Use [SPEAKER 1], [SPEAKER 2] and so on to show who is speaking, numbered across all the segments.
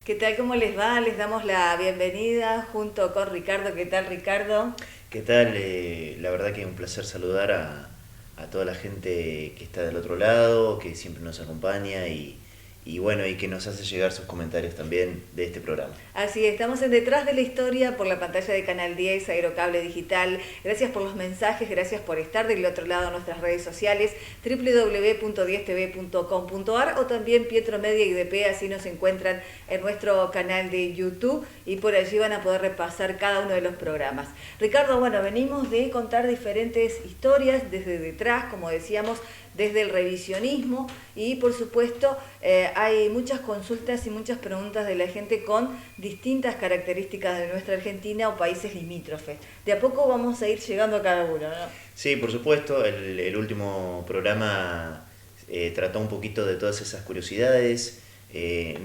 [SPEAKER 1] ¿Qué tal? ¿Cómo les va? Les damos la bienvenida junto con Ricardo. ¿Qué tal, Ricardo?
[SPEAKER 2] ¿Qué tal? La verdad que es un placer saludar a toda la gente que está del otro lado, que siempre nos acompaña y bueno, y que nos hace llegar sus comentarios también de este programa.
[SPEAKER 1] Así estamos en Detrás de la Historia por la pantalla de Canal 10, Aerocable Digital. Gracias por los mensajes, gracias por estar del otro lado en nuestras redes sociales, www.10tv.com.ar o también Pietro Media IDP, así nos encuentran en nuestro canal de YouTube y por allí van a poder repasar cada uno de los programas. Ricardo, bueno, venimos de contar diferentes historias desde detrás, como decíamos, desde el revisionismo y por supuesto hay muchas consultas y muchas preguntas de la gente con distintas características de nuestra Argentina o países limítrofes. De a poco vamos a ir llegando a cada uno, ¿no?
[SPEAKER 2] Sí, por supuesto, el último programa trató un poquito de todas esas curiosidades,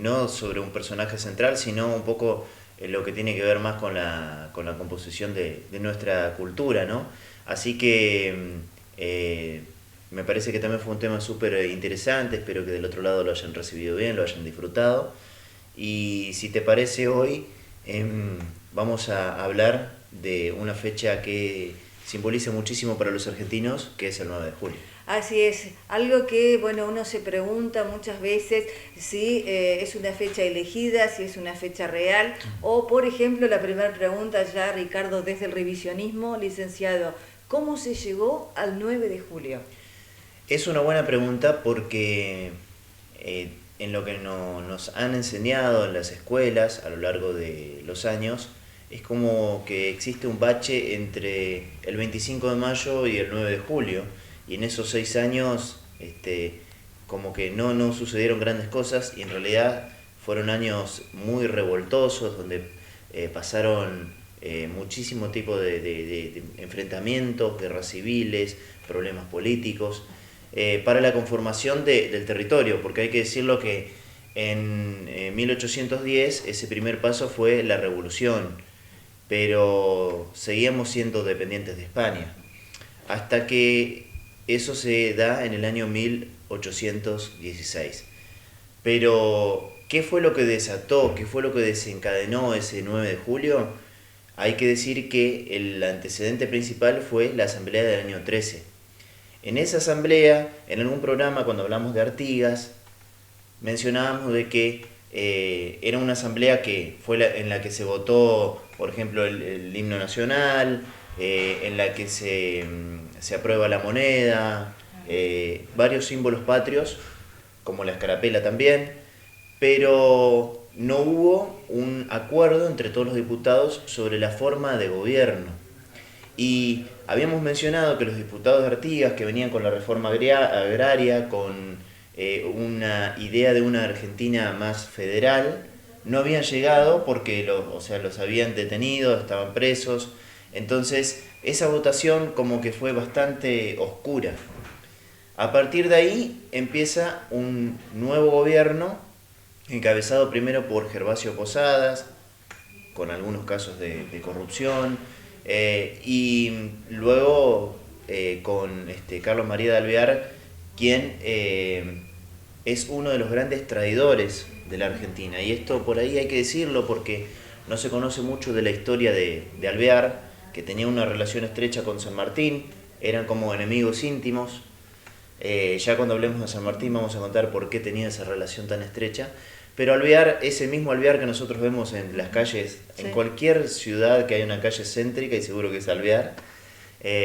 [SPEAKER 2] no sobre un personaje central, sino un poco lo que tiene que ver más con la composición de nuestra cultura, ¿no? Así que me parece que también fue un tema súper interesante, espero que del otro lado lo hayan recibido bien, lo hayan disfrutado. Y si te parece hoy, vamos a hablar de una fecha que simboliza muchísimo para los argentinos, que es el 9 de julio.
[SPEAKER 1] Así es, algo que bueno uno se pregunta muchas veces si es una fecha elegida, si es una fecha real, o por ejemplo la primera pregunta ya, Ricardo, desde el revisionismo, licenciado, ¿cómo se llegó al 9 de julio?
[SPEAKER 2] Es una buena pregunta porque en lo que nos han enseñado en las escuelas a lo largo de los años, es como que existe un bache entre el 25 de mayo y el 9 de julio, y en esos 6 años como que no sucedieron grandes cosas y en realidad fueron años muy revoltosos donde pasaron muchísimo tipo de enfrentamientos, guerras civiles, problemas políticos, para la conformación del territorio, porque hay que decirlo que en 1810 ese primer paso fue la revolución, pero seguíamos siendo dependientes de España, hasta que eso se da en el año 1816. Pero, ¿qué fue lo que desató, qué fue lo que desencadenó ese 9 de julio? Hay que decir que el antecedente principal fue la asamblea del año 13. En esa asamblea, en algún programa cuando hablamos de Artigas, mencionábamos de que era una asamblea que fue en la que se votó, por ejemplo, el himno nacional, en la que se aprueba la moneda, varios símbolos patrios, como la escarapela también, pero no hubo un acuerdo entre todos los diputados sobre la forma de gobierno. Y habíamos mencionado que los diputados de Artigas, que venían con la reforma agraria, con una idea de una Argentina más federal, no habían llegado porque los habían detenido, estaban presos. Entonces, esa votación como que fue bastante oscura. A partir de ahí empieza un nuevo gobierno, encabezado primero por Gervasio Posadas, con algunos casos de corrupción, y luego con Carlos María de Alvear, quien es uno de los grandes traidores de la Argentina. Y esto por ahí hay que decirlo porque no se conoce mucho de la historia de Alvear, que tenía una relación estrecha con San Martín, eran como enemigos íntimos. Ya cuando hablemos de San Martín vamos a contar por qué tenía esa relación tan estrecha. Pero Alvear, ese mismo Alvear que nosotros vemos en las calles, sí, en cualquier ciudad que haya una calle céntrica, y seguro que es Alvear,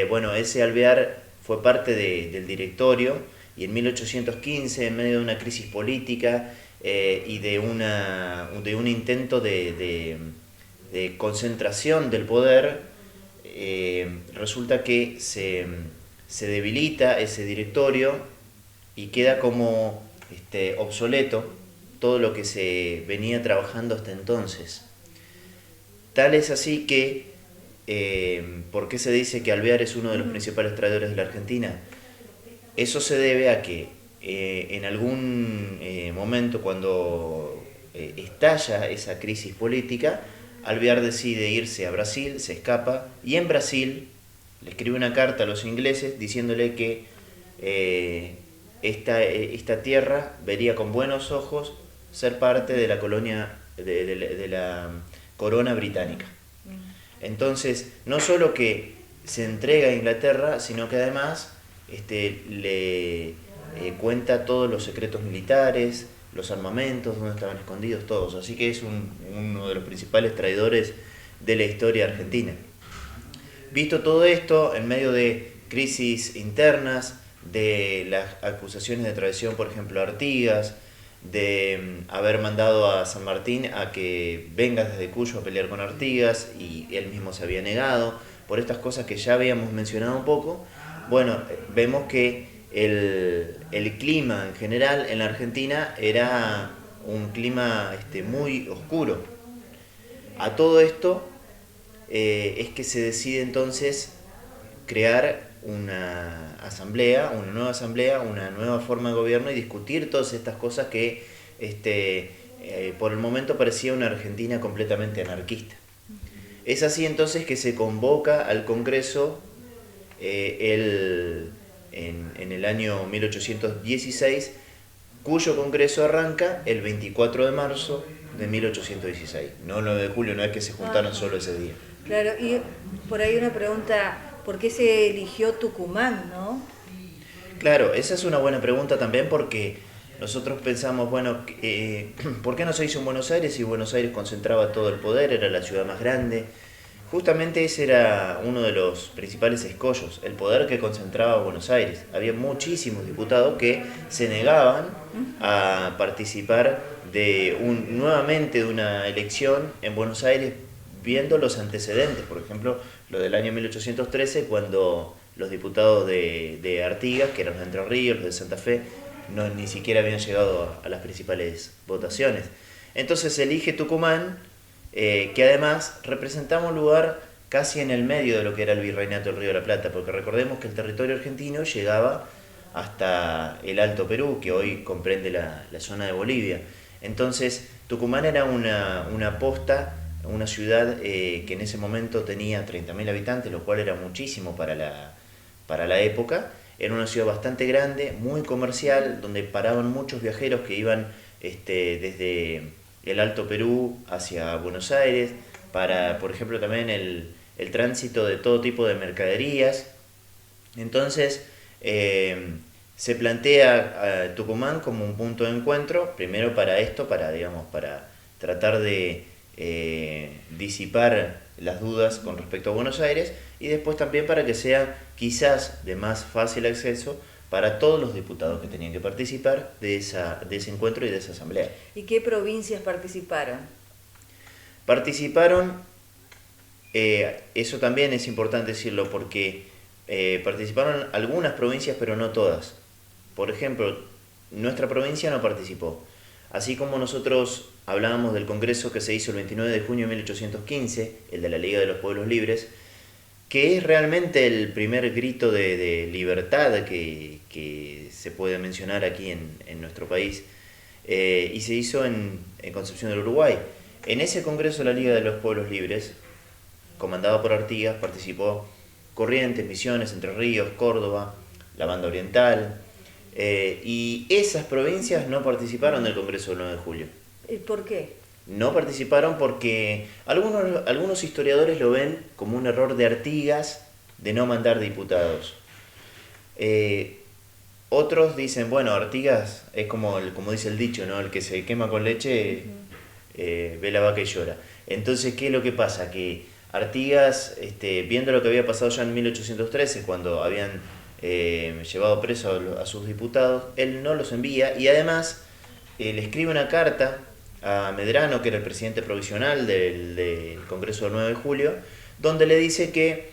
[SPEAKER 2] bueno, ese Alvear fue parte del directorio, y en 1815, en medio de una crisis política y de un intento de concentración del poder, resulta que se debilita ese directorio y queda como obsoleto todo lo que se venía trabajando hasta entonces. Tal es así que, ¿por qué se dice que Alvear es uno de los principales traidores de la Argentina? Eso se debe a que en algún momento, cuando estalla esa crisis política, Alvear decide irse a Brasil, se escapa, y en Brasil le escribe una carta a los ingleses diciéndole que esta tierra vería con buenos ojos ser parte de la colonia de la corona británica. Entonces, no solo que se entrega a Inglaterra, sino que además le cuenta todos los secretos militares, los armamentos, dónde estaban escondidos, todos. Así que es uno de los principales traidores de la historia argentina. Visto todo esto, en medio de crisis internas, de las acusaciones de traición, por ejemplo, a Artigas, de haber mandado a San Martín a que venga desde Cuyo a pelear con Artigas, y él mismo se había negado, por estas cosas que ya habíamos mencionado un poco, bueno, vemos que el clima en general en la Argentina era un clima muy oscuro. A todo esto es que se decide entonces crear una nueva asamblea, una nueva forma de gobierno y discutir todas estas cosas que por el momento parecía una Argentina completamente anarquista. Es así entonces que se convoca al Congreso en el año 1816, cuyo Congreso arranca el 24 de marzo de 1816, no el 9 de julio, no es que se juntaron solo ese día.
[SPEAKER 1] Claro, y por ahí una pregunta, ¿por qué se eligió Tucumán, no?
[SPEAKER 2] Claro, esa es una buena pregunta también, porque nosotros pensamos, bueno, ¿por qué no se hizo en Buenos Aires si Buenos Aires concentraba todo el poder, era la ciudad más grande? Justamente ese era uno de los principales escollos, el poder que concentraba Buenos Aires. Había muchísimos diputados que se negaban a participar nuevamente de una elección en Buenos Aires, viendo los antecedentes, por ejemplo, lo del año 1813, cuando los diputados de Artigas, que eran los de Entre Ríos, los de Santa Fe, ni siquiera habían llegado a las principales votaciones. Entonces se elige Tucumán, que además representaba un lugar casi en el medio de lo que era el Virreinato del Río de la Plata, porque recordemos que el territorio argentino llegaba hasta el Alto Perú, que hoy comprende la zona de Bolivia. Entonces Tucumán era una posta, una ciudad que en ese momento tenía 30.000 habitantes, lo cual era muchísimo para la época. Era una ciudad bastante grande, muy comercial, donde paraban muchos viajeros que iban desde el Alto Perú hacia Buenos Aires, para, por ejemplo, también el tránsito de todo tipo de mercaderías. Entonces, se plantea a Tucumán como un punto de encuentro, primero para tratar de disipar las dudas con respecto a Buenos Aires, y después también para que sea quizás de más fácil acceso para todos los diputados que tenían que participar de ese encuentro y de esa asamblea.
[SPEAKER 1] ¿Y qué provincias participaron?
[SPEAKER 2] Participaron, eso también es importante decirlo, porque participaron algunas provincias, pero no todas. Por ejemplo, nuestra provincia no participó. Así como nosotros hablábamos del congreso que se hizo el 29 de junio de 1815, el de la Liga de los Pueblos Libres, que es realmente el primer grito de libertad que se puede mencionar aquí en nuestro país, y se hizo en Concepción del Uruguay. En ese congreso de la Liga de los Pueblos Libres, comandado por Artigas, participó Corrientes, Misiones, Entre Ríos, Córdoba, la Banda Oriental, y esas provincias no participaron del Congreso del 9 de julio.
[SPEAKER 1] ¿Por qué?
[SPEAKER 2] No participaron porque algunos historiadores lo ven como un error de Artigas de no mandar diputados. Otros dicen, bueno, Artigas es como dice el dicho, ¿no? El que se quema con leche ve la vaca y llora. Entonces, ¿qué es lo que pasa? Que Artigas, viendo lo que había pasado ya en 1813, cuando habían llevado preso a sus diputados, él no los envía, y además le escribe una carta a Medrano, que era el presidente provisional del Congreso del 9 de julio, donde le dice que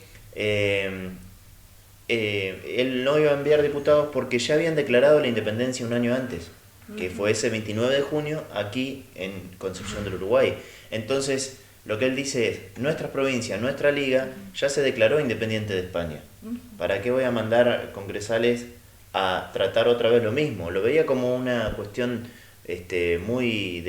[SPEAKER 2] él no iba a enviar diputados porque ya habían declarado la independencia un año antes, que fue ese 29 de junio aquí en Concepción del Uruguay. Entonces, lo que él dice es, nuestra provincia, nuestra liga, ya se declaró independiente de España. ¿Para qué voy a mandar congresales a tratar otra vez lo mismo? Lo veía como una cuestión muy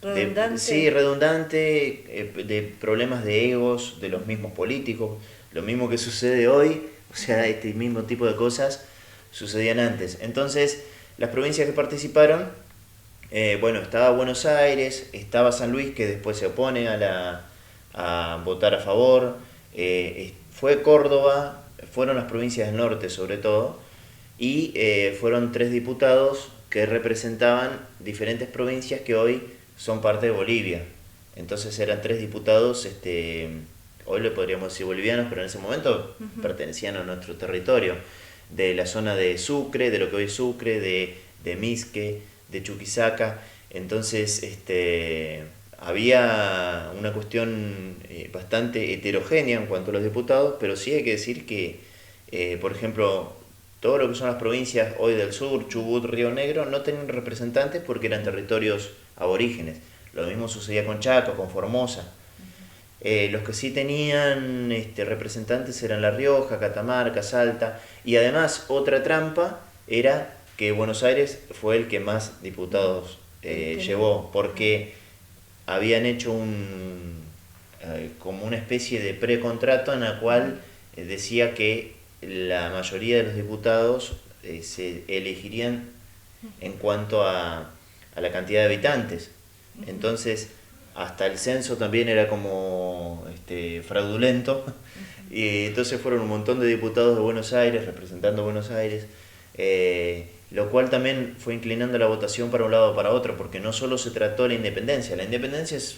[SPEAKER 1] redundante.
[SPEAKER 2] Sí, redundante, de problemas de egos de los mismos políticos, lo mismo que sucede hoy, o sea, este mismo tipo de cosas sucedían antes. Entonces, las provincias que participaron Bueno, estaba Buenos Aires, estaba San Luis, que después se opone a votar a favor, fue Córdoba, fueron las provincias del norte sobre todo, y fueron 3 diputados que representaban diferentes provincias que hoy son parte de Bolivia. Entonces eran 3 diputados, hoy le podríamos decir bolivianos, pero en ese momento pertenecían a nuestro territorio, de la zona de Sucre, de lo que hoy es Sucre, de Misque, de Chuquisaca. Entonces había una cuestión bastante heterogénea en cuanto a los diputados, pero sí hay que decir que, por ejemplo, todo lo que son las provincias hoy del sur, Chubut, Río Negro, no tenían representantes porque eran territorios aborígenes. Lo mismo sucedía con Chaco, con Formosa. Los que sí tenían representantes eran La Rioja, Catamarca, Salta, y además otra trampa era que Buenos Aires fue el que más diputados llevó, porque habían hecho como una especie de precontrato en la cual decía que la mayoría de los diputados se elegirían en cuanto a la cantidad de habitantes. Entonces, hasta el censo también era como fraudulento, y entonces fueron un montón de diputados de Buenos Aires representando Buenos Aires, lo cual también fue inclinando la votación para un lado o para otro, porque no solo se trató la independencia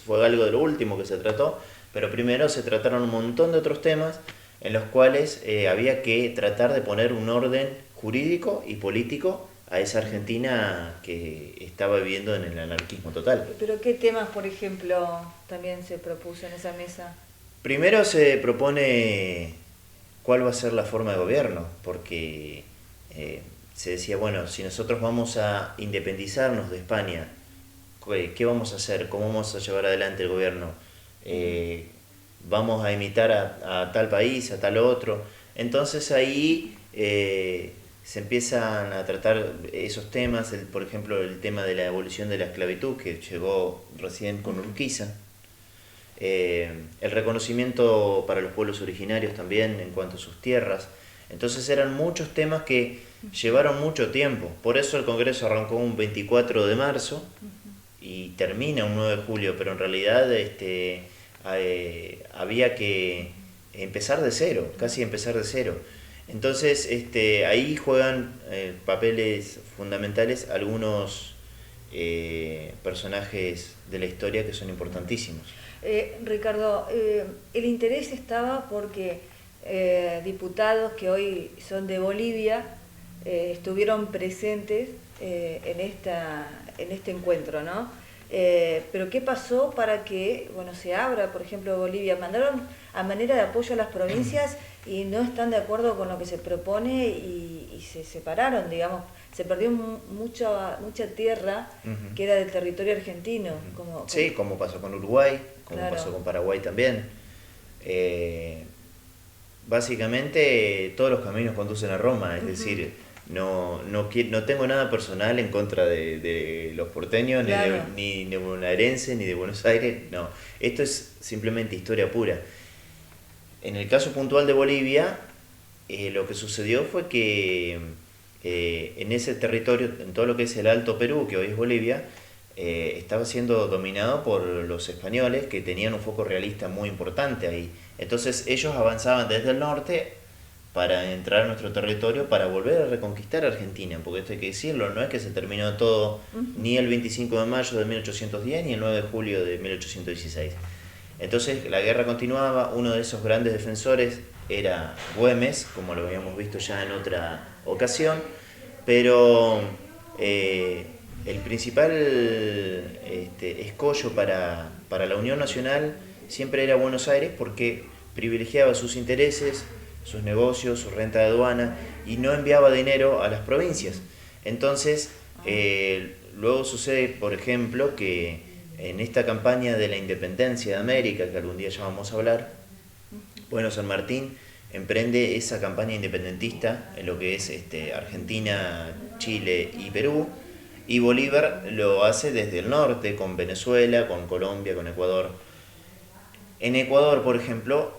[SPEAKER 2] fue algo de lo último que se trató, pero primero se trataron un montón de otros temas en los cuales había que tratar de poner un orden jurídico y político a esa Argentina que estaba viviendo en el anarquismo total.
[SPEAKER 1] ¿Pero qué temas, por ejemplo, también se propuso en esa mesa?
[SPEAKER 2] Primero se propone cuál va a ser la forma de gobierno, porque se decía, bueno, si nosotros vamos a independizarnos de España, ¿qué vamos a hacer? ¿Cómo vamos a llevar adelante el gobierno? ¿Vamos a imitar a tal país, a tal otro? Entonces ahí se empiezan a tratar esos temas, por ejemplo, el tema de la abolición de la esclavitud, que llegó recién con Urquiza, el reconocimiento para los pueblos originarios también en cuanto a sus tierras. Entonces eran muchos temas que llevaron mucho tiempo. Por eso el Congreso arrancó un 24 de marzo y termina un 9 de julio, pero en realidad había que empezar de cero, casi empezar de cero. Entonces ahí juegan papeles fundamentales algunos personajes de la historia que son importantísimos.
[SPEAKER 1] Ricardo, el interés estaba porque diputados que hoy son de Bolivia estuvieron presentes en este encuentro, ¿no? Pero ¿qué pasó para que se abra, por ejemplo, Bolivia? Mandaron a manera de apoyo a las provincias y no están de acuerdo con lo que se propone y se separaron, digamos. Se perdió mucha tierra que era del territorio argentino.
[SPEAKER 2] Como pasó con Uruguay, como
[SPEAKER 1] claro.
[SPEAKER 2] Pasó con Paraguay también. Básicamente todos los caminos conducen a Roma, es decir, no tengo nada personal en contra de los porteños, claro, ni de bonaerenses, ni de Buenos Aires, no. Esto es simplemente historia pura. En el caso puntual de Bolivia, lo que sucedió fue que en ese territorio, en todo lo que es el Alto Perú, que hoy es Bolivia, estaba siendo dominado por los españoles, que tenían un foco realista muy importante ahí. Entonces ellos avanzaban desde el norte para entrar a nuestro territorio, para volver a reconquistar Argentina, porque esto hay que decirlo, no es que se terminó todo ni el 25 de mayo de 1810 ni el 9 de julio de 1816. Entonces la guerra continuaba. Uno de esos grandes defensores era Güemes, como lo habíamos visto ya en otra ocasión, pero el principal escollo para la Unión Nacional siempre era Buenos Aires, porque privilegiaba sus intereses, sus negocios, su renta de aduana, y no enviaba dinero a las provincias. Entonces, luego sucede, por ejemplo, que en esta campaña de la independencia de América, que algún día ya vamos a hablar, San Martín emprende esa campaña independentista en lo que es Argentina, Chile y Perú, y Bolívar lo hace desde el norte, con Venezuela, con Colombia, con Ecuador. En Ecuador, por ejemplo,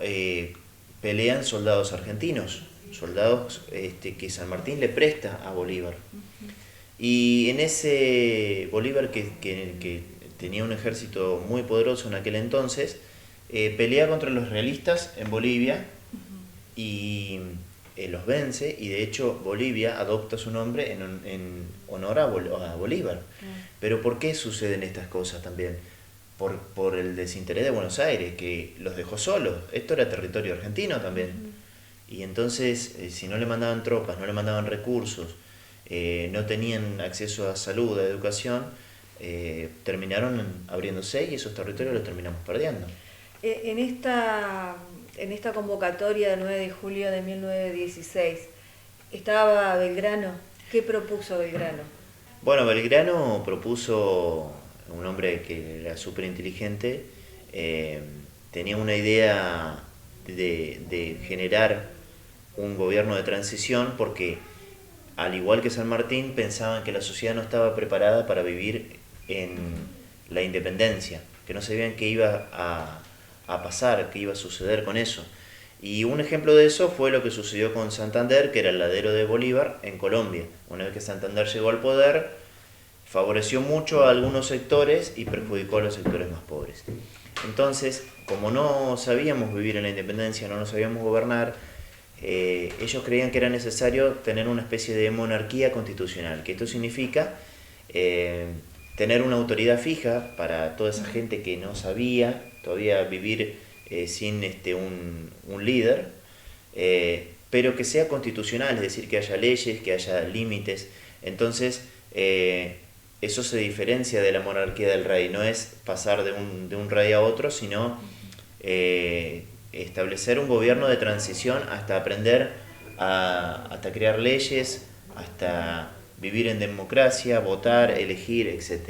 [SPEAKER 2] pelean soldados argentinos, soldados que San Martín le presta a Bolívar. Y en ese Bolívar que tenía un ejército muy poderoso en aquel entonces, pelea contra los realistas en Bolivia y los vence, y de hecho Bolivia adopta su nombre en honor a Bolívar. Pero ¿por qué suceden estas cosas también? Por el desinterés de Buenos Aires, que los dejó solos. Esto era territorio argentino también. Y entonces, si no le mandaban tropas, no le mandaban recursos, no tenían acceso a salud, a educación, terminaron abriéndose y esos territorios los terminamos perdiendo.
[SPEAKER 1] En esta convocatoria del 9 de julio de 1916, ¿estaba Belgrano? ¿Qué propuso Belgrano?
[SPEAKER 2] Bueno, Belgrano propuso, un hombre que era súper inteligente, tenía una idea de generar un gobierno de transición, porque al igual que San Martín pensaban que la sociedad no estaba preparada para vivir en la independencia, que no sabían qué iba a pasar, qué iba a suceder con eso. Y un ejemplo de eso fue lo que sucedió con Santander, que era el ladero de Bolívar en Colombia. Una vez que Santander llegó al poder, favoreció mucho a algunos sectores y perjudicó a los sectores más pobres. Entonces, como no sabíamos vivir en la independencia, no nos sabíamos gobernar, ellos creían que era necesario tener una especie de monarquía constitucional, que esto significa tener una autoridad fija para toda esa gente que no sabía todavía vivir sin un líder, pero que sea constitucional, es decir, que haya leyes, que haya límites. Entonces, eso se diferencia de la monarquía del rey, no es pasar de un rey a otro, sino establecer un gobierno de transición hasta aprender hasta crear leyes, hasta vivir en democracia, votar, elegir, etc.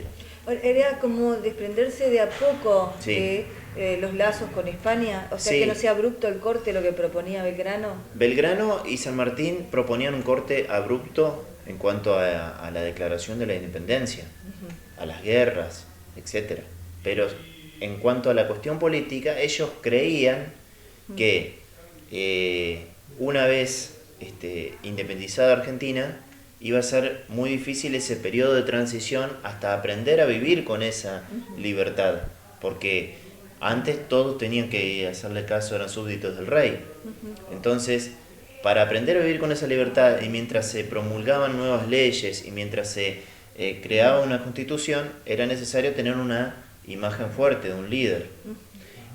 [SPEAKER 1] Era como desprenderse de a poco
[SPEAKER 2] Sí.
[SPEAKER 1] de los lazos con España, o sea,
[SPEAKER 2] Sí.
[SPEAKER 1] que no sea abrupto el corte, lo que proponía Belgrano.
[SPEAKER 2] Belgrano y San Martín proponían un corte abrupto en cuanto a la declaración de la independencia, a las guerras, etc. Pero en cuanto a la cuestión política, ellos creían que una vez independizada Argentina, iba a ser muy difícil ese periodo de transición hasta aprender a vivir con esa libertad, porque antes todos tenían que hacerle caso, eran súbditos del rey. Entonces, para aprender a vivir con esa libertad, y mientras se promulgaban nuevas leyes y mientras se creaba una constitución, era necesario tener una imagen fuerte de un líder.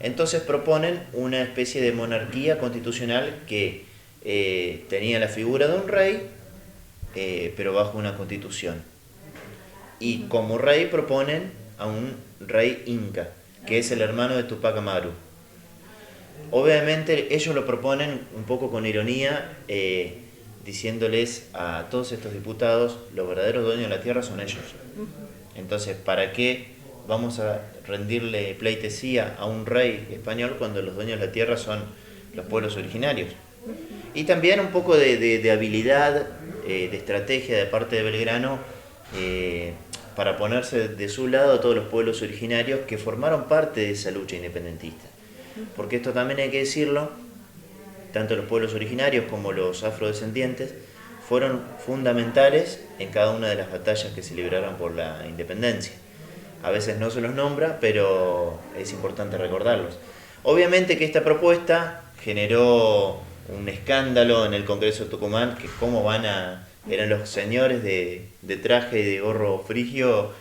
[SPEAKER 2] Entonces proponen una especie de monarquía constitucional que tenía la figura de un rey, pero bajo una constitución. Y como rey proponen a un rey inca, que es el hermano de Tupac Amaru. Obviamente ellos lo proponen un poco con ironía, diciéndoles a todos estos diputados, los verdaderos dueños de la tierra son ellos. Entonces, ¿para qué vamos a rendirle pleitesía a un rey español cuando los dueños de la tierra son los pueblos originarios? Y también un poco de habilidad, de estrategia de parte de Belgrano, para ponerse de su lado a todos los pueblos originarios que formaron parte de esa lucha independentista. Porque esto también hay que decirlo, tanto los pueblos originarios como los afrodescendientes fueron fundamentales en cada una de las batallas que se libraron por la independencia. A veces no se los nombra, pero es importante recordarlos. Obviamente que esta propuesta generó un escándalo en el Congreso de Tucumán, que eran los señores de traje y de gorro frigio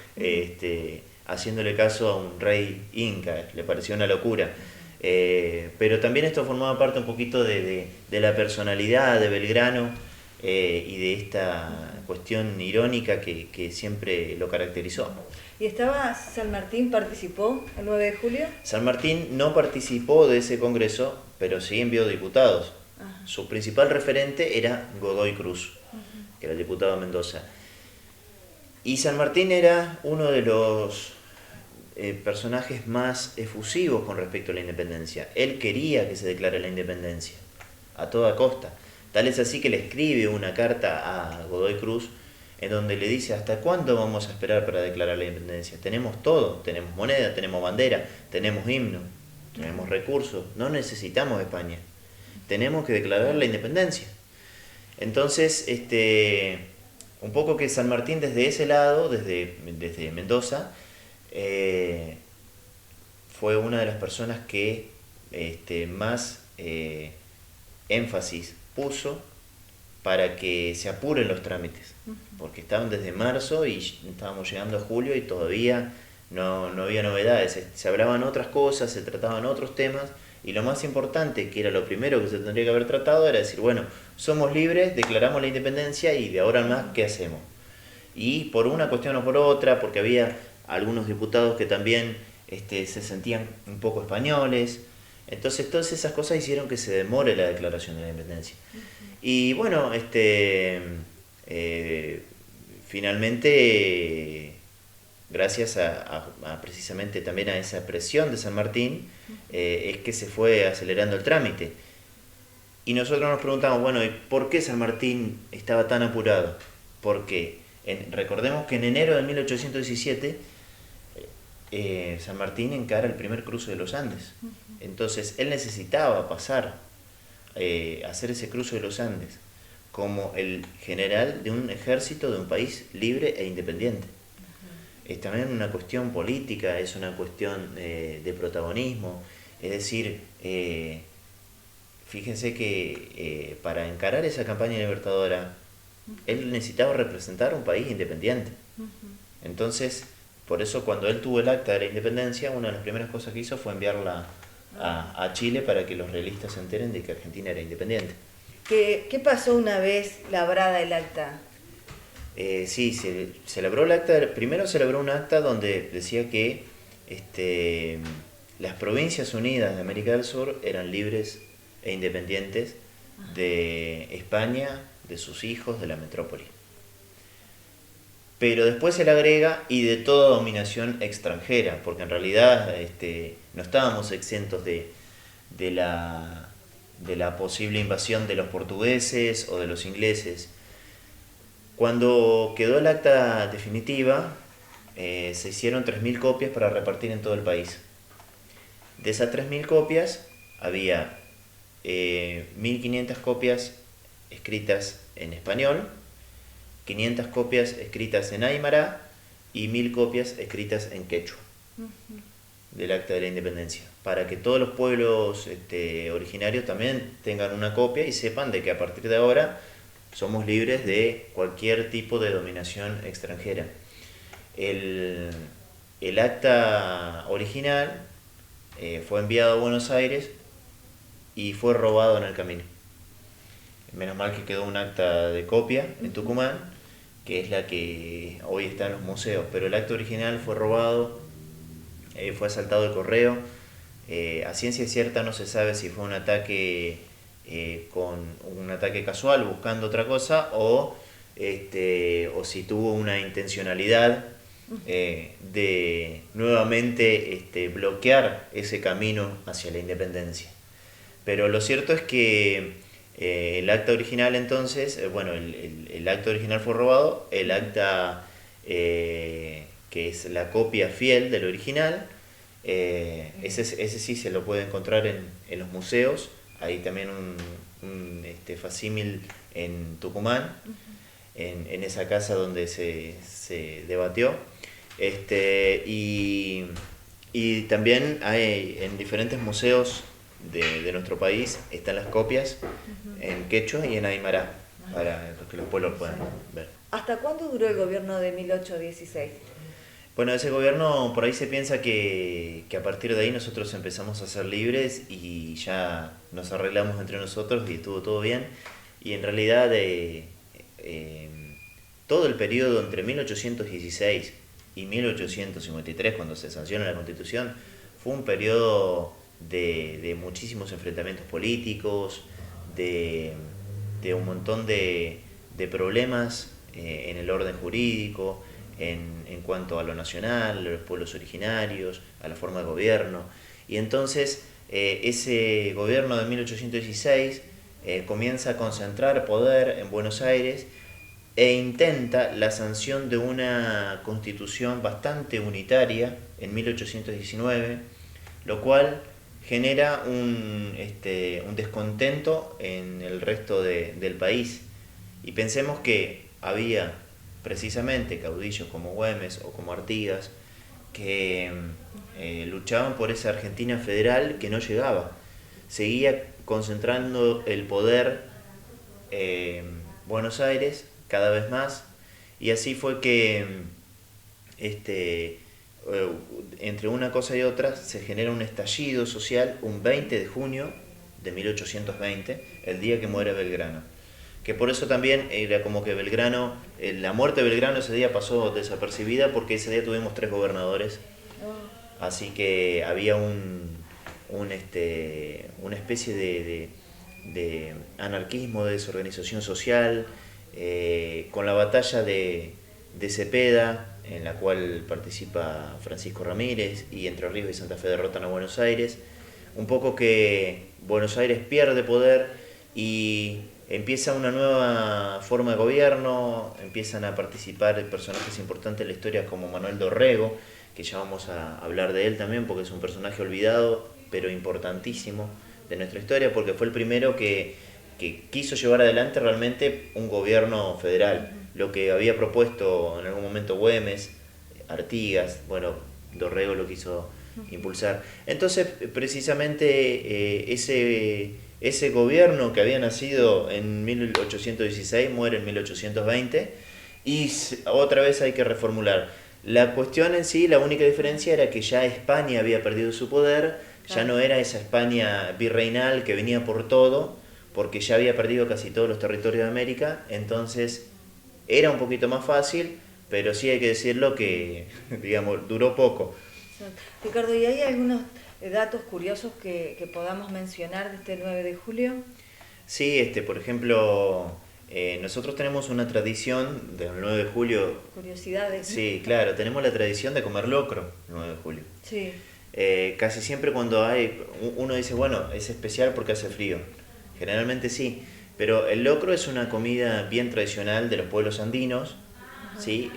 [SPEAKER 2] haciéndole caso a un rey inca, le pareció una locura. Pero también esto formaba parte un poquito de la personalidad de Belgrano y de esta cuestión irónica que siempre lo caracterizó.
[SPEAKER 1] ¿Y San Martín participó el 9 de julio?
[SPEAKER 2] San Martín no participó de ese congreso, pero sí envió diputados. Su principal referente era Godoy Cruz, que era el diputado de Mendoza. Y San Martín era uno de los personajes más efusivos con respecto a la independencia. Él quería que se declare la independencia, a toda costa. Tal es así que le escribe una carta a Godoy Cruz en donde le dice: ¿hasta cuándo vamos a esperar para declarar la independencia? Tenemos todo, tenemos moneda, tenemos bandera, tenemos himno, tenemos recursos, no necesitamos España, tenemos que declarar la independencia. Entonces, un poco que San Martín desde ese lado, desde Mendoza, fue una de las personas que más énfasis puso para que se apuren los trámites, porque estaban desde marzo y estábamos llegando a julio y todavía no había novedades, se hablaban otras cosas, se trataban otros temas, y lo más importante, que era lo primero que se tendría que haber tratado, era decir, bueno, somos libres, declaramos la independencia y de ahora en más, ¿qué hacemos? Y por una cuestión o por otra, porque había algunos diputados que también se sentían un poco españoles, entonces todas esas cosas hicieron que se demore la declaración de la independencia. Y bueno, finalmente, gracias a precisamente también a esa presión de San Martín, es que se fue acelerando el trámite. Y nosotros nos preguntamos, bueno, ¿y por qué San Martín estaba tan apurado? Porque recordemos que en enero de 1817 San Martín encara el primer cruce de los Andes. Entonces él necesitaba pasar, hacer ese cruce de los Andes como el general de un ejército de un país libre e independiente. Es también una cuestión política, es una cuestión de protagonismo. Es decir, fíjense que para encarar esa campaña libertadora, él necesitaba representar un país independiente. Entonces, por eso cuando él tuvo el acta de la independencia, una de las primeras cosas que hizo fue enviarla a Chile para que los realistas se enteren de que Argentina era independiente.
[SPEAKER 1] ¿Qué pasó una vez labrada el acta?
[SPEAKER 2] Sí, se elaboró el acta. Primero se elaboró un acta donde decía que las provincias unidas de América del Sur eran libres e independientes de España, de sus hijos, de la metrópoli. Pero después se le agrega y de toda dominación extranjera, porque en realidad no estábamos exentos de la posible invasión de los portugueses o de los ingleses. Cuando quedó el acta definitiva, se hicieron 3.000 copias para repartir en todo el país. De esas 3.000 copias, había 1.500 copias escritas en español, 500 copias escritas en aymara y 1.000 copias escritas en quechua del Acta de la Independencia, para que todos los pueblos originarios también tengan una copia y sepan de que a partir de ahora somos libres de cualquier tipo de dominación extranjera. El acta original fue enviado a Buenos Aires y fue robado en el camino. Menos mal que quedó un acta de copia en Tucumán, que es la que hoy está en los museos, pero el acta original fue robado, fue asaltado el correo. A ciencia cierta no se sabe si fue un ataque casual buscando otra cosa o si tuvo una intencionalidad de nuevamente bloquear ese camino hacia la independencia. Pero lo cierto es que el acta original entonces, el acta original fue robado, el acta que es la copia fiel del original, ese sí se lo puede encontrar en los museos. Hay también un facímil en Tucumán, en esa casa donde se debatió. Y también hay en diferentes museos de nuestro país están las copias en quechua y en aymara, para que los pueblos puedan ver.
[SPEAKER 1] ¿Hasta cuándo duró el gobierno de 1816?
[SPEAKER 2] Bueno, ese gobierno, por ahí se piensa que a partir de ahí nosotros empezamos a ser libres y ya nos arreglamos entre nosotros y estuvo todo bien. Y en realidad todo el periodo entre 1816 y 1853, cuando se sanciona la Constitución, fue un periodo de muchísimos enfrentamientos políticos, de un montón de problemas en el orden jurídico, en cuanto a lo nacional, a los pueblos originarios, a la forma de gobierno. Y entonces ese gobierno de 1816 comienza a concentrar poder en Buenos Aires e intenta la sanción de una constitución bastante unitaria en 1819, lo cual genera un descontento en el resto del país. Y pensemos que había precisamente caudillos como Güemes o como Artigas, que luchaban por esa Argentina federal que no llegaba. Seguía concentrando el poder Buenos Aires cada vez más, y así fue que entre una cosa y otra se genera un estallido social un 20 de junio de 1820, el día que muere Belgrano. Que por eso también era como que Belgrano, la muerte de Belgrano ese día pasó desapercibida, porque ese día tuvimos 3 gobernadores, así que había una especie de anarquismo, de desorganización social, con la batalla de Cepeda, en la cual participa Francisco Ramírez, y Entre Ríos y Santa Fe derrotan a Buenos Aires. Un poco que Buenos Aires pierde poder y empieza una nueva forma de gobierno, empiezan a participar personajes importantes en la historia como Manuel Dorrego, que ya vamos a hablar de él también porque es un personaje olvidado, pero importantísimo de nuestra historia, porque fue el primero que quiso llevar adelante realmente un gobierno federal. Lo que había propuesto en algún momento Güemes, Artigas, bueno, Dorrego lo quiso impulsar. Entonces, precisamente ese gobierno que había nacido en 1816 muere en 1820, y otra vez hay que reformular. La cuestión en sí, la única diferencia era que ya España había perdido su poder, ya no era esa España virreinal que venía por todo, porque ya había perdido casi todos los territorios de América. Entonces era un poquito más fácil, pero sí hay que decirlo que, digamos, duró poco.
[SPEAKER 1] Ricardo, ¿y hay algunos datos curiosos que podamos mencionar de este 9 de julio?
[SPEAKER 2] Sí, por ejemplo, nosotros tenemos una tradición del 9 de julio.
[SPEAKER 1] Curiosidades.
[SPEAKER 2] Sí, claro, tenemos la tradición de comer locro el 9 de julio.
[SPEAKER 1] Sí.
[SPEAKER 2] Casi siempre cuando uno dice, bueno, es especial porque hace frío. Generalmente sí, pero el locro es una comida bien tradicional de los pueblos andinos, ¿sí?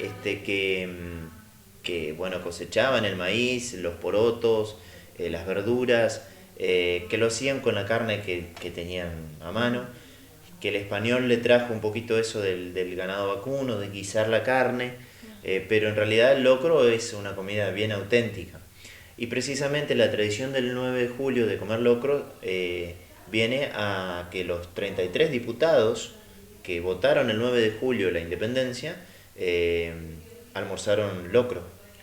[SPEAKER 2] Que bueno, cosechaban el maíz, los porotos, las verduras, que lo hacían con la carne que tenían a mano, que el español le trajo un poquito eso del ganado vacuno, de guisar la carne, pero en realidad el locro es una comida bien auténtica. Y precisamente la tradición del 9 de julio de comer locro viene a que los 33 diputados que votaron el 9 de julio la independencia almorzaron locro,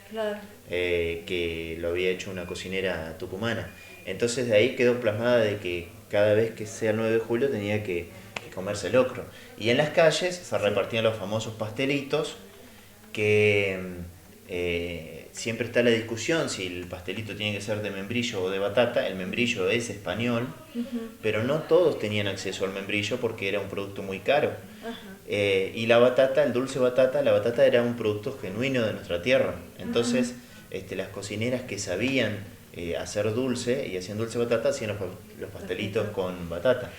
[SPEAKER 1] Claro.
[SPEAKER 2] que lo había hecho una cocinera tucumana. Entonces de ahí quedó plasmada de que cada vez que sea el 9 de julio tenía que comerse locro. Y en las calles se repartían los famosos pastelitos, que siempre está la discusión si el pastelito tiene que ser de membrillo o de batata. El membrillo es español, pero no todos tenían acceso al membrillo porque era un producto muy caro. Y la batata, el dulce batata, la batata era un producto genuino de nuestra tierra. Entonces, las cocineras que sabían hacer dulce y hacían dulce batata, hacían los pastelitos con batata.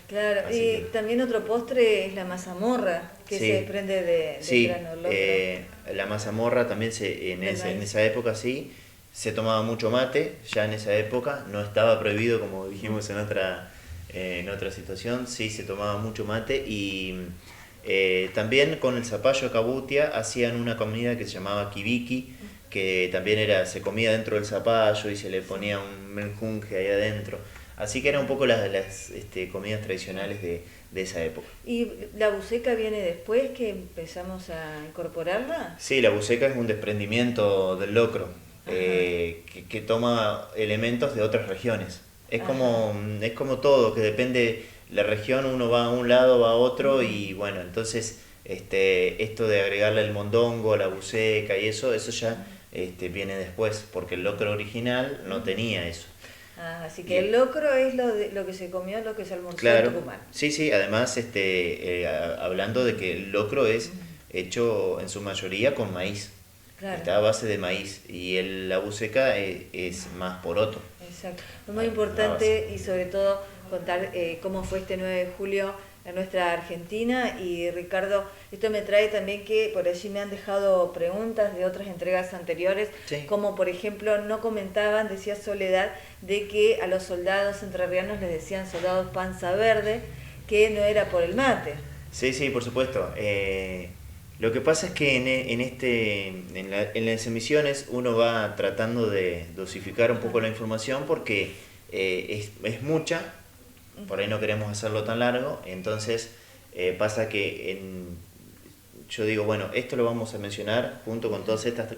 [SPEAKER 1] Claro,
[SPEAKER 2] Así
[SPEAKER 1] y
[SPEAKER 2] que
[SPEAKER 1] también otro postre es la mazamorra, que
[SPEAKER 2] sí,
[SPEAKER 1] se desprende de
[SPEAKER 2] sí,
[SPEAKER 1] grano locro.
[SPEAKER 2] la mazamorra también en esa época sí, se tomaba mucho mate, ya en esa época, no estaba prohibido como dijimos en otra situación, sí se tomaba mucho mate. Y también con el zapallo de cabutia hacían una comida que se llamaba kibiki, que también se comía dentro del zapallo y se le ponía un menjunje ahí adentro. Así que eran un poco las comidas tradicionales de esa época.
[SPEAKER 1] ¿Y la buceca viene después que empezamos a incorporarla?
[SPEAKER 2] Sí, la buceca es un desprendimiento del locro, que toma elementos de otras regiones. Es como todo, que depende la región, uno va a un lado, va a otro, y bueno, entonces esto de agregarle el mondongo, la buceca y eso ya viene después, porque el locro original no tenía eso.
[SPEAKER 1] Así que el locro es lo que se comió, lo que se almorzó
[SPEAKER 2] Claro,
[SPEAKER 1] en Tucumán.
[SPEAKER 2] sí, además hablando de que el locro es hecho en su mayoría con maíz,
[SPEAKER 1] Claro.
[SPEAKER 2] está a base de maíz, y la buceca es más poroto.
[SPEAKER 1] Exacto. Es muy importante y sobre todo contar cómo fue este 9 de julio en nuestra Argentina. Y Ricardo, esto me trae también que por allí me han dejado preguntas de otras entregas anteriores,
[SPEAKER 2] Sí.
[SPEAKER 1] como por ejemplo no comentaban, decía Soledad, de que a los soldados entrerrianos les decían soldados panza verde, que no era por el mate.
[SPEAKER 2] Sí, por supuesto. Lo que pasa es que en las emisiones uno va tratando de dosificar un poco la información porque es mucha, por ahí no queremos hacerlo tan largo, entonces pasa que yo digo, bueno, esto lo vamos a mencionar junto con todas estas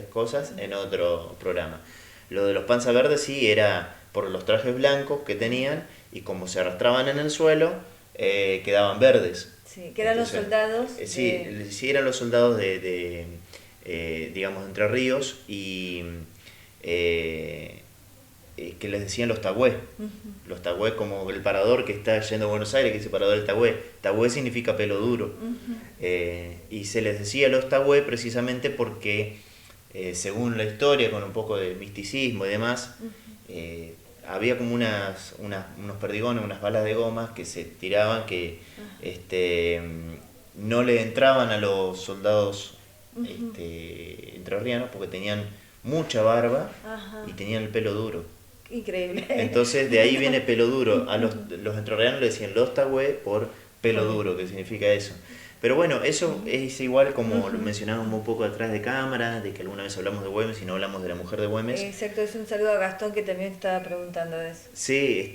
[SPEAKER 2] cosas en otro programa. Lo de los panza verdes sí era por los trajes blancos que tenían y como se arrastraban en el suelo, quedaban verdes.
[SPEAKER 1] Sí, que eran entonces, los soldados.
[SPEAKER 2] Sí, eran los soldados digamos, de Entre Ríos y que les decían los tagüé. Los tagüé como el parador que está yendo a Buenos Aires, que es el parador del tagüé. Tagüé significa pelo duro. Y se les decía los tagüé precisamente porque, según la historia, con un poco de misticismo y demás, había como unos perdigones, unas balas de gomas que se tiraban que no le entraban a los soldados entrerrianos porque tenían mucha barba y tenían el pelo duro.
[SPEAKER 1] Increíble.
[SPEAKER 2] Entonces de ahí viene pelo duro. A los entrerrianos le decían los tagüé por pelo duro, que significa eso. Pero bueno, eso es igual como lo mencionábamos un poco atrás de cámara, de que alguna vez hablamos de Güemes y no hablamos de la mujer de Güemes.
[SPEAKER 1] Exacto, es un saludo a Gastón que también estaba preguntando de eso.
[SPEAKER 2] Sí,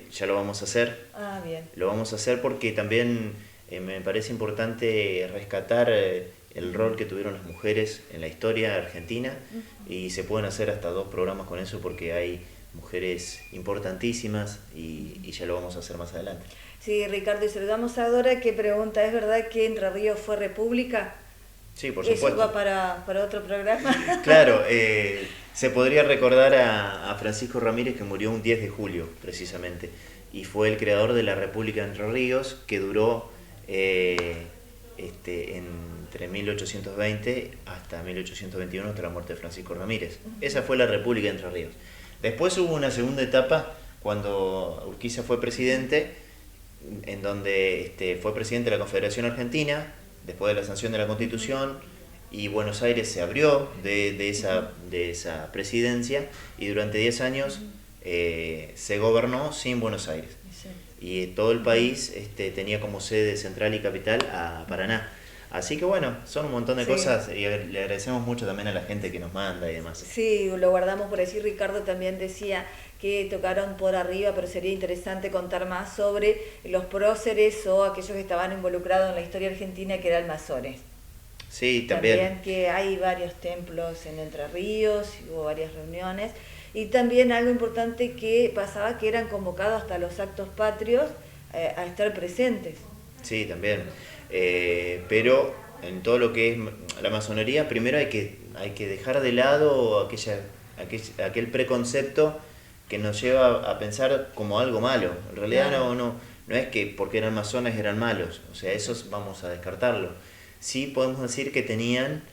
[SPEAKER 2] ya lo vamos a hacer.
[SPEAKER 1] Ah, bien.
[SPEAKER 2] Lo vamos a hacer porque también me parece importante rescatar el rol que tuvieron las mujeres en la historia argentina y se pueden hacer hasta 2 programas con eso porque hay mujeres importantísimas y ya lo vamos a hacer más adelante.
[SPEAKER 1] Sí, Ricardo, y saludamos a Dora que pregunta, ¿es verdad que Entre Ríos fue república?
[SPEAKER 2] Sí, por supuesto.
[SPEAKER 1] ¿Eso va para otro programa?
[SPEAKER 2] Claro, se podría recordar a Francisco Ramírez que murió un 10 de julio, precisamente, y fue el creador de la República de Entre Ríos, que duró entre 1820 hasta 1821, hasta la muerte de Francisco Ramírez. Esa fue la República de Entre Ríos. Después hubo una segunda etapa cuando Urquiza fue presidente, en donde fue presidente de la Confederación Argentina, después de la sanción de la Constitución, y Buenos Aires se abrió de esa presidencia, y durante 10 años se gobernó sin Buenos Aires. Y todo el país tenía como sede central y capital a Paraná. Así que bueno, son un montón de cosas y le agradecemos mucho también a la gente que nos manda y demás.
[SPEAKER 1] Sí, lo guardamos por decir. Ricardo también decía que tocaron por arriba, pero sería interesante contar más sobre los próceres o aquellos que estaban involucrados en la historia argentina, que eran masones.
[SPEAKER 2] Sí, también.
[SPEAKER 1] También que hay varios templos en Entre Ríos, hubo varias reuniones. Y también algo importante que pasaba, que eran convocados hasta los actos patrios a estar presentes.
[SPEAKER 2] Sí, también. Pero en todo lo que es la masonería, primero hay que dejar de lado aquel preconcepto que nos lleva a pensar como algo malo. En realidad no es que porque eran masones eran malos, o sea, esos vamos a descartarlo. Sí podemos decir que tenían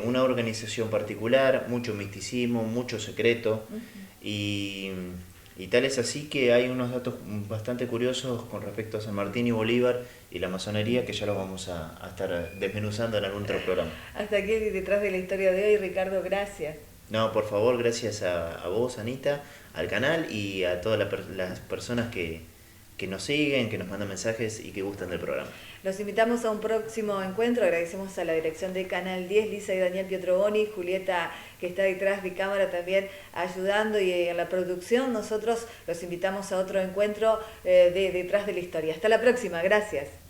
[SPEAKER 2] una organización particular, mucho misticismo, mucho secreto, y tal es así que hay unos datos bastante curiosos con respecto a San Martín y Bolívar y la masonería que ya los vamos a estar desmenuzando en algún otro programa.
[SPEAKER 1] Hasta aquí detrás de la historia de hoy, Ricardo, gracias.
[SPEAKER 2] No, por favor, gracias a vos, Anita, al canal y a todas las personas que nos siguen, que nos mandan mensajes y que gustan del programa.
[SPEAKER 1] Los invitamos a un próximo encuentro. Agradecemos a la dirección de Canal 10, Lisa y Daniel Pietroboni, Julieta, que está detrás de cámara también ayudando y en la producción. Nosotros los invitamos a otro encuentro de Detrás de la Historia. Hasta la próxima, gracias.